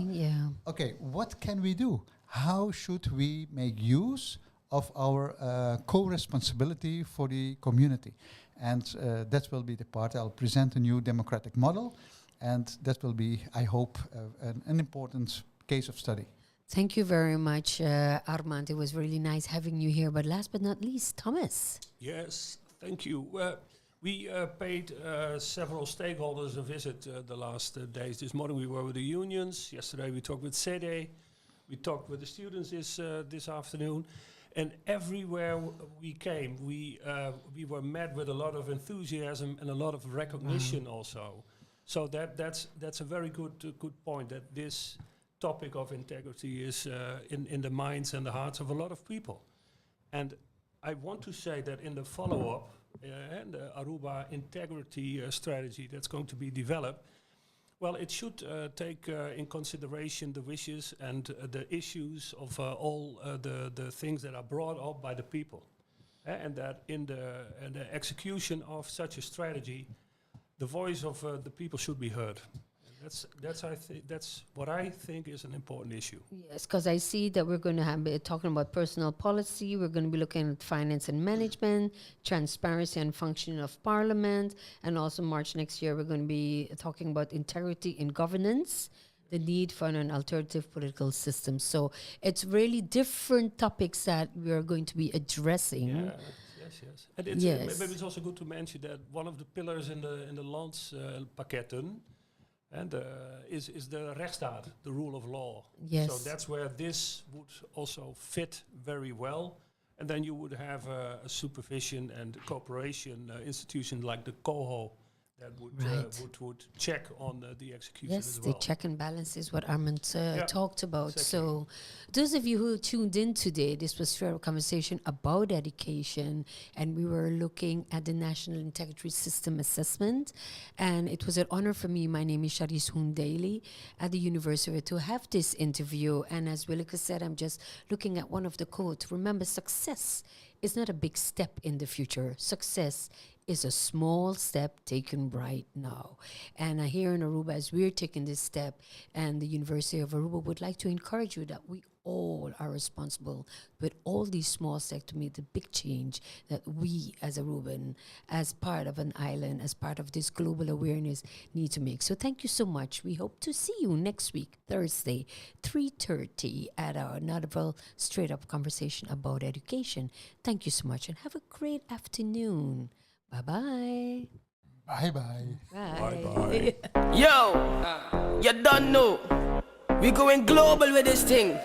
Okay, what can we do? How should we make use of our co-responsibility for the community? And that will be the part. I'll present a new democratic model, and that will be, I hope, an important case of study. Thank you very much, Armand. It was really nice having you here. But last but not least, Thomas. Yes, thank you. We paid several stakeholders a visit the last days. This morning we were with the unions. Yesterday we talked with CEDE. We talked with the students this afternoon. And everywhere we came, we were met with a lot of enthusiasm and a lot of recognition also. So that's a very good point, that this topic of integrity is in the minds and the hearts of a lot of people. And I want to say that in the follow-up and the Aruba integrity strategy that's going to be developed, Well, it should take in consideration the wishes and the issues of all the things that are brought up by the people. And that in the execution of such a strategy, the voice of the people should be heard. That's what I think is an important issue. Yes, because I see that we're going to be talking about personal policy. We're going to be looking at finance and management, transparency and functioning of parliament, and also March next year we're going to be talking about integrity in governance, the need for an alternative political system. So it's really different topics that we are going to be addressing. Yes. And it's maybe it's also good to mention that one of the pillars in the landspakketten and is the rechtsstaat, the rule of law. Yes. So that's where this would also fit very well. And then you would have a supervision and cooperation institution like the COHO that would check on the execution as well. Yes, the check and balance is what Armand talked about. Exactly. So those of you who tuned in today, this was a conversation about education, and we were looking at the National Integrity System Assessment. And it was an honor for me. My name is Sharice Hoondaly at the University to have this interview. And as Willeke said, I'm just looking at one of the quotes. Remember, success is not a big step in the future. Success is a small step taken right now. And here in Aruba, as we're taking this step, and the University of Aruba would like to encourage you that we all are responsible with all these small steps to make the big change that we as Aruban, as part of an island, as part of this global awareness, need to make. So thank you so much. We hope to see you next week, Thursday, 3:30 at our another straight up conversation about education. Thank you so much and have a great afternoon. Bye-bye. Bye-bye. Bye-bye. Yo, you don't know. We going global with this thing.